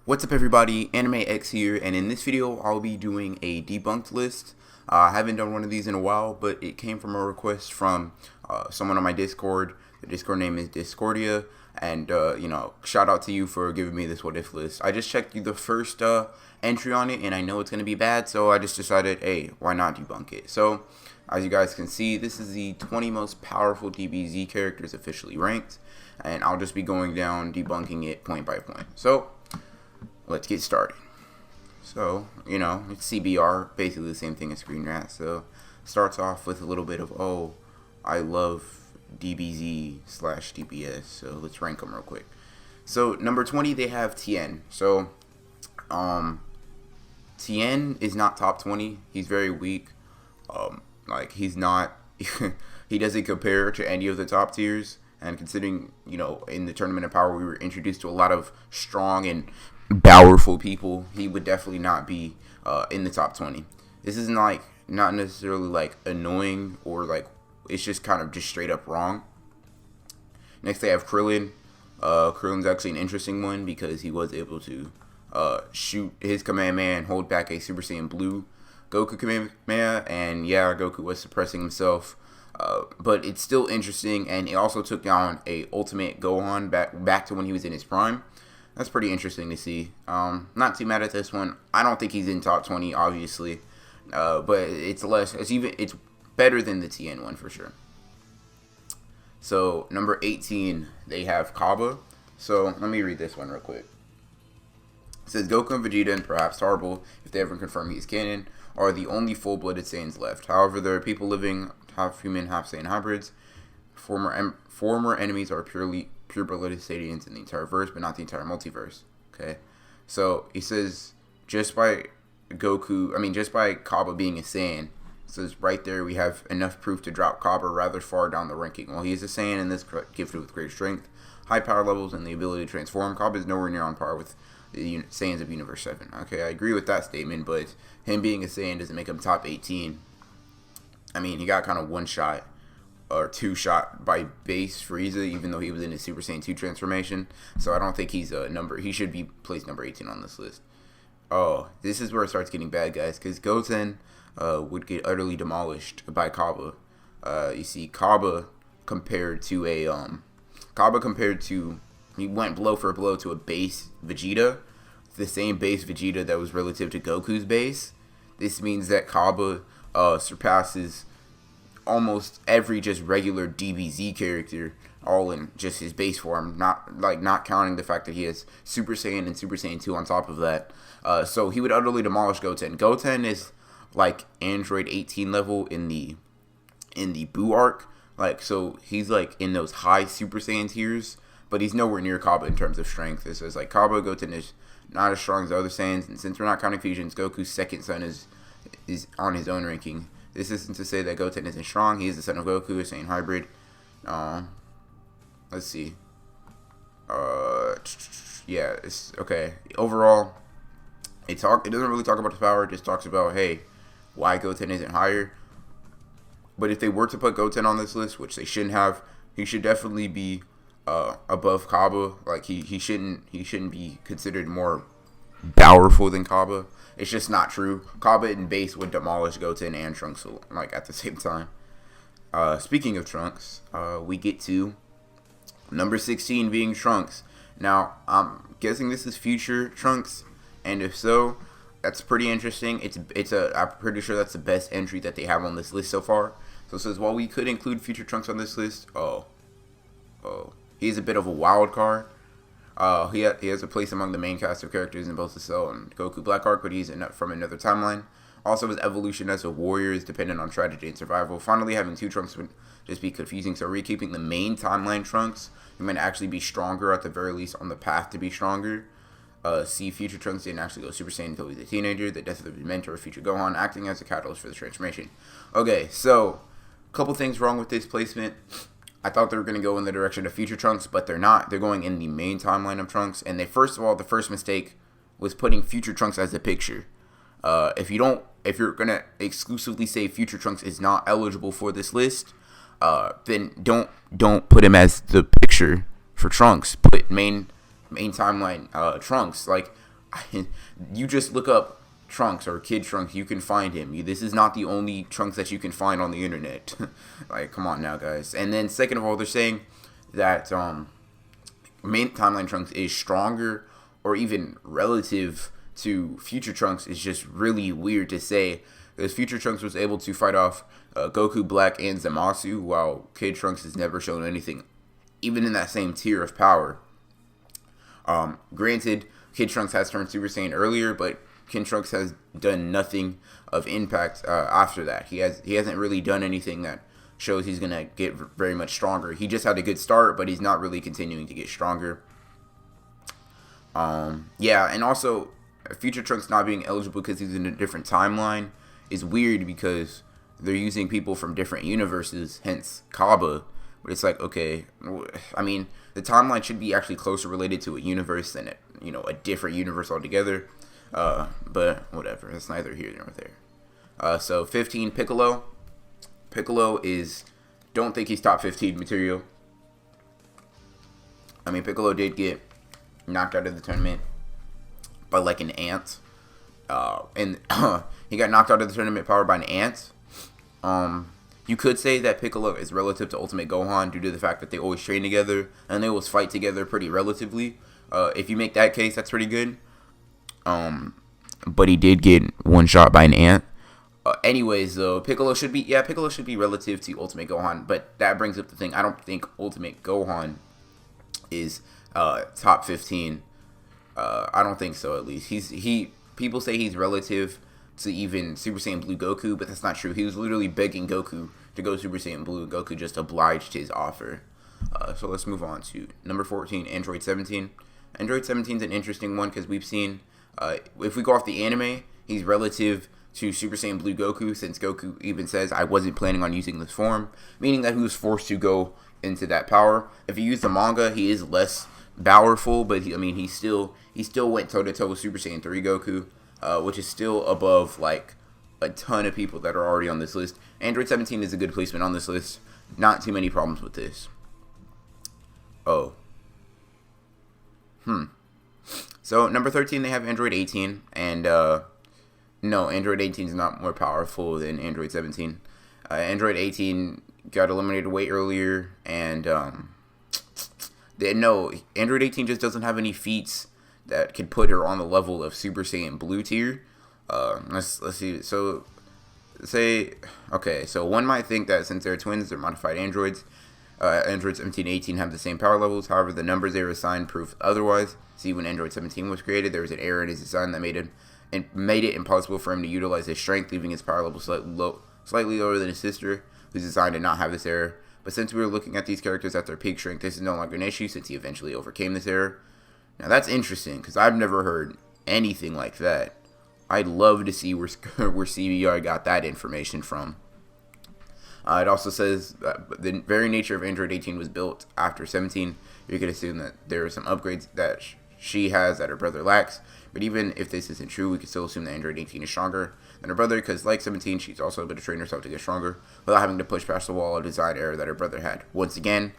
What's up everybody, Anime X here, and in this video I'll be doing a debunked list. I haven't done one of these in a while, but it came from a request from someone on my Discord. The Discord name is Discordia, and shout out to you for giving me this what if list. I just checked the first entry on it, and I know it's going to be bad, so I just decided, hey, why not debunk it? So, as you guys can see, this is the 20 most powerful DBZ characters officially ranked, and I'll just be going down debunking it point by point. So, let's get started. So, it's CBR, basically the same thing as Screen Rat. So, starts off with a little bit of, oh, I love DBZ / DBS. So, let's rank them real quick. So, number 20, they have Tien. So, Tien is not top 20. He's very weak. He's not, he doesn't compare to any of the top tiers. And considering, in the Tournament of Power, we were introduced to a lot of strong and powerful people, he would definitely not be in the top 20. This isn't not necessarily annoying or it's just kind of just straight up wrong. Next they have Krillin. Krillin's actually an interesting one because he was able to shoot his Kamehameha and hold back a Super Saiyan Blue Goku Kamehameha, and yeah, Goku was suppressing himself. But it's still interesting, and it also took down a Ultimate Gohan back to when he was in his prime. That's pretty interesting to see. Not too mad at this one. I don't think he's in top 20, obviously, but it's better than the Tien one for sure. So number 18, they have Kaaba. So let me read this one real quick. It says Goku and Vegeta, and perhaps Tarble, if they ever confirm he's canon, are the only full-blooded Saiyans left. However, there are people living half human, half Saiyan hybrids. Former enemies are pure-blooded Saiyans in the entire verse, but not the entire multiverse. Okay, so he says just by Kaaba being a Saiyan, says right there we have enough proof to drop Kaaba rather far down the ranking. While he is a Saiyan and this gifted with great strength, high power levels, and the ability to transform, Kaaba is nowhere near on par with the Saiyans of Universe 7. Okay, I agree with that statement, but him being a Saiyan doesn't make him top 18. I mean, he got kind of one shot or two shot by base Frieza, even though he was in his Super Saiyan 2 transformation. So I don't think he's he should be placed number 18 on this list. Oh, this is where it starts getting bad, guys, because Goten would get utterly demolished by Kaaba. You see, Kaaba compared to he went blow for blow to a base Vegeta, the same base Vegeta that was relative to Goku's base. This means that Kaaba surpasses almost every just regular DBZ character, all in just his base form, not counting the fact that he has Super Saiyan and Super Saiyan 2 on top of that. So he would utterly demolish Goten. Goten is like Android 18 level in the Buu arc. So he's in those high Super Saiyan tiers, but he's nowhere near Kaaba in terms of strength. It says Kaaba, Goten is not as strong as the other Saiyans, and since we're not counting fusions, Goku's second son is on his own ranking. This isn't to say that Goten isn't strong. He is the son of Goku, a Saiyan hybrid. Let's see. Yeah, it's okay. Overall, it doesn't really talk about the power. It just talks about, hey, why Goten isn't higher. But if they were to put Goten on this list, which they shouldn't have, he should definitely be above Kaaba. He shouldn't be considered more powerful than Kaaba. It's just not true. Kaaba in base would demolish Goten and Trunks at the same time. Speaking of Trunks, we get to number 16 being Trunks. Now, I'm guessing this is future Trunks, and if so, that's pretty interesting. I'm pretty sure that's the best entry that they have on this list so far. So it says, while we could include future Trunks on this list, he's a bit of a wild card. He has a place among the main cast of characters in both the Cell and Goku Black arc, but he's from another timeline. Also, his evolution as a warrior is dependent on tragedy and survival. Finally, having two Trunks would just be confusing, so re-keeping the main timeline Trunks, he might actually be stronger, at the very least on the path to be stronger. See, future Trunks didn't actually go Super Saiyan until he was a teenager. The death of his mentor, future Gohan, acting as a catalyst for the transformation. Okay, so a couple things wrong with this placement. I thought they were going to go in the direction of future Trunks, but they're not. They're going in the main timeline of Trunks. And the first mistake was putting future Trunks as a picture. If you're going to exclusively say future Trunks is not eligible for this list, then don't put him as the picture for Trunks. Put main timeline Trunks. You just look up Trunks or Kid Trunks, you can find him. This is not the only Trunks that you can find on the internet. Like, come on now, guys. And then second of all, they're saying that main timeline Trunks is stronger, or even relative to Future Trunks is just really weird to say, because Future Trunks was able to fight off Goku Black and Zamasu, while Kid Trunks has never shown anything, even in that same tier of power. Granted, Kid Trunks has turned Super Saiyan earlier, but Kid Trunks has done nothing of impact after that. He hasn't really done anything that shows he's gonna get very much stronger. He just had a good start, but he's not really continuing to get stronger. Yeah, and also Future Trunks not being eligible because he's in a different timeline is weird, because they're using people from different universes, hence Kaaba. But it's like, okay, I mean, the timeline should be actually closer related to a universe than a different universe altogether. But whatever, that's neither here nor there. So 15, Piccolo. Piccolo don't think he's top 15 material. I mean, Piccolo did get knocked out of the tournament by like an ant. And he got knocked out of the tournament powered by an ant. You could say that Piccolo is relative to Ultimate Gohan due to the fact that they always train together and they always fight together pretty relatively. If you make that case, that's pretty good. But he did get one shot by an ant. Anyways, though, Piccolo should be relative to Ultimate Gohan, but that brings up the thing. I don't think Ultimate Gohan is top 15. I don't think so, at least. People say he's relative to even Super Saiyan Blue Goku, but that's not true. He was literally begging Goku to go Super Saiyan Blue, and Goku just obliged his offer. So let's move on to number 14, Android 17. Android 17 is an interesting one because we've seen, if we go off the anime, he's relative to Super Saiyan Blue Goku, since Goku even says, I wasn't planning on using this form, meaning that he was forced to go into that power. If you use the manga, he is less powerful, but he still went toe-to-toe with Super Saiyan 3 Goku, which is still above like a ton of people that are already on this list. Android 17 is a good placement on this list. Not too many problems with this. So number 13, they have Android 18, and no, Android 18 is not more powerful than Android 17. Android 18 got eliminated way earlier, and Android 18 just doesn't have any feats that could put her on the level of Super Saiyan Blue tier. Let's see. So one might think that since they're twins, they're modified androids. Android 17 and 18 have the same power levels. However, the numbers they were assigned prove otherwise. See, when Android 17 was created, there was an error in his design that made it impossible for him to utilize his strength, leaving his power level slightly lower than his sister, whose design did not have this error. But since we were looking at these characters at their peak strength, this is no longer an issue since he eventually overcame this error. Now that's interesting, because I've never heard anything like that. I'd love to see where CBR got that information from. It also says that the very nature of Android 18 was built after 17. You could assume that there are some upgrades that she has that her brother lacks. But even if this isn't true, we can still assume that Android 18 is stronger than her brother, because like 17, she's also able to train herself to get stronger without having to push past the wall of design error that her brother had. Once again,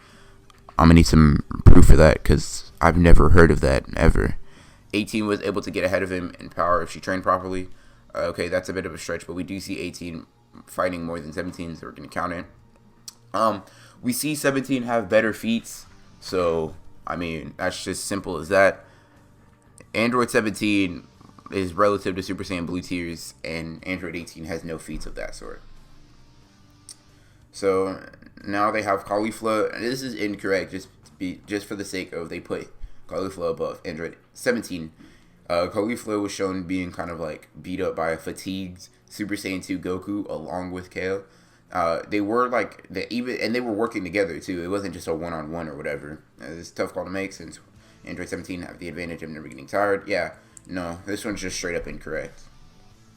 I'm going to need some proof for that, because I've never heard of that, ever. 18 was able to get ahead of him in power if she trained properly. Okay, that's a bit of a stretch, but we do see 18 fighting more than 17, so we're going to count it. We see 17 have better feats, so, I mean, that's just simple as that. Android 17 is relative to Super Saiyan Blue tiers, and Android 18 has no feats of that sort. So, now they have Caulifla, and this is incorrect, just for the sake of they put Caulifla above Android 17. Caulifla was shown being kind of like beat up by a fatigued Super Saiyan 2 Goku along with Kale. They were they were working together too. It wasn't just a one-on-one or whatever. It's a tough call to make since Android 17 have the advantage of never getting tired. Yeah, no, this one's just straight up incorrect.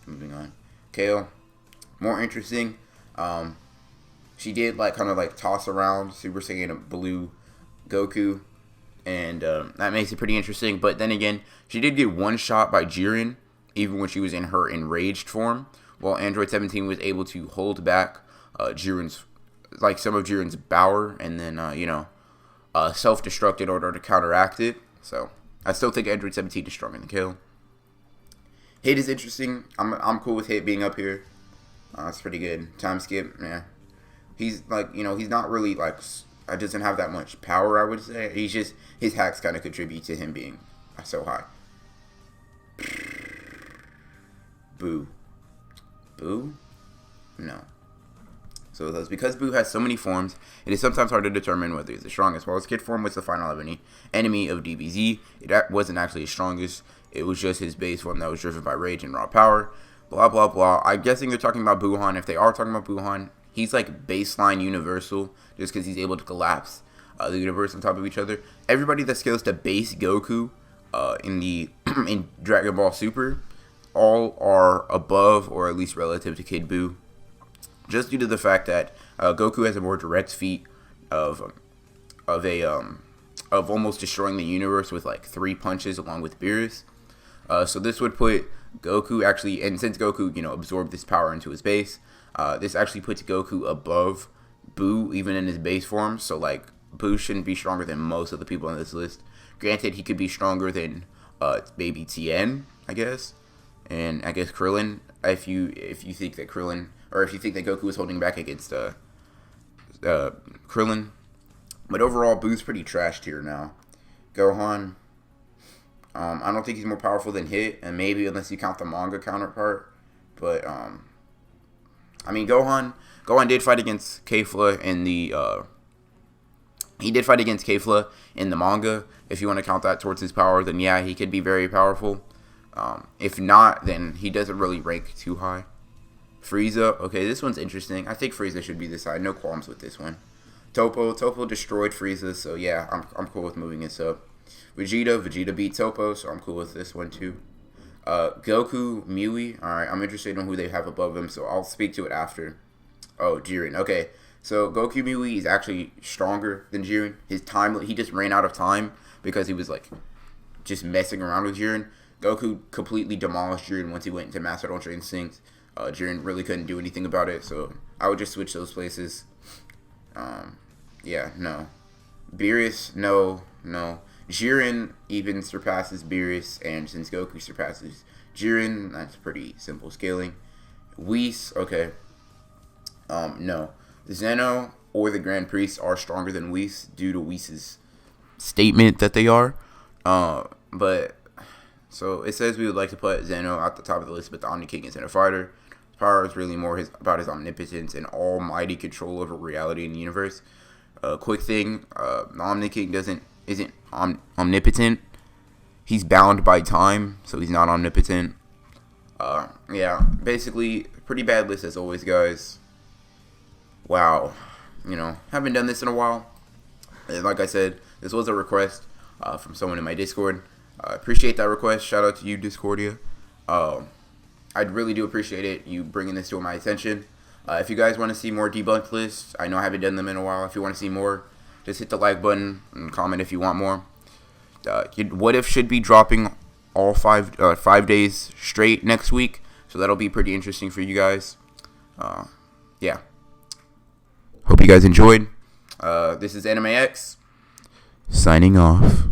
Moving on. Kale, more interesting. She did kind of toss around Super Saiyan Blue Goku, and that makes it pretty interesting. But then again, she did get one shot by Jiren, even when she was in her enraged form, while Android 17 was able to hold back Jiren's, some of Jiren's power, and then, self-destruct in order to counteract it. So, I still think Android 17 is stronger than Kale. Hit is interesting. I'm cool with Hit being up here. It's pretty good. Time skip, yeah. He's like, he's not really like, doesn't have that much power, I would say. He's just, his hacks kind of contribute to him being so high. Boo. Boo? No. So thus, because Boo has so many forms, it is sometimes hard to determine whether he's the strongest. While his kid form was the final enemy of DBZ, it wasn't actually his strongest. It was just his base form that was driven by rage and raw power. Blah, blah, blah. I'm guessing they're talking about Buuhan. If they are talking about Buuhan, he's like baseline universal just because he's able to collapse the universe on top of each other. Everybody that scales to base Goku in Dragon Ball Super, all are above or at least relative to Kid Buu, just due to the fact that Goku has a more direct feat of almost destroying the universe with like 3 punches along with Beerus. So this would put Goku actually, and since Goku absorbed this power into his base, this actually puts Goku above Buu even in his base form. So like Buu shouldn't be stronger than most of the people on this list. Granted, he could be stronger than maybe Tien, I guess, and I guess Krillin. If you think that Krillin, or if you think that Goku is holding back against Krillin, but overall Buu's pretty trashed here now. Gohan, I don't think he's more powerful than Hit, and maybe unless you count the manga counterpart, but I mean Gohan did fight against Kefla in the manga. If you want to count that towards his power, then yeah, he could be very powerful. If not, then he doesn't really rank too high. Frieza, okay, this one's interesting. I think Frieza should be this high. No qualms with this one. Topo destroyed Frieza, so yeah, I'm cool with moving this up. Vegeta beat Topo, so I'm cool with this one too. Goku, Mui, alright, I'm interested in who they have above him, so I'll speak to it after. Oh, Jiren, okay. So Goku Mui is actually stronger than Jiren. He just ran out of time because he was like just messing around with Jiren. Goku completely demolished Jiren once he went into Master Ultra Instinct. Jiren really couldn't do anything about it, so I would just switch those places. Yeah, no. Beerus, no. Jiren even surpasses Beerus, and since Goku surpasses Jiren, that's pretty simple scaling. Whis, okay. No. Zeno or the Grand Priest are stronger than Whis due to Whis' statement that they are. But so it says we would like to put Zeno at the top of the list, but the Omni King isn't a fighter. His power is really more about his omnipotence and almighty control over reality and the universe. Quick thing, the Omni King isn't omnipotent. He's bound by time, so he's not omnipotent. Yeah, basically, pretty bad list as always, guys. Wow, haven't done this in a while. Like I said, this was a request from someone in my Discord. I appreciate that request. Shout out to you, Discordia. I really do appreciate it, you bringing this to my attention. If you guys want to see more debunked lists, I know I haven't done them in a while. If you want to see more, just hit the like button and comment if you want more. What If should be dropping all 5 days straight next week, so that'll be pretty interesting for you guys. Yeah. Hope you guys enjoyed. This is Anime X, signing off.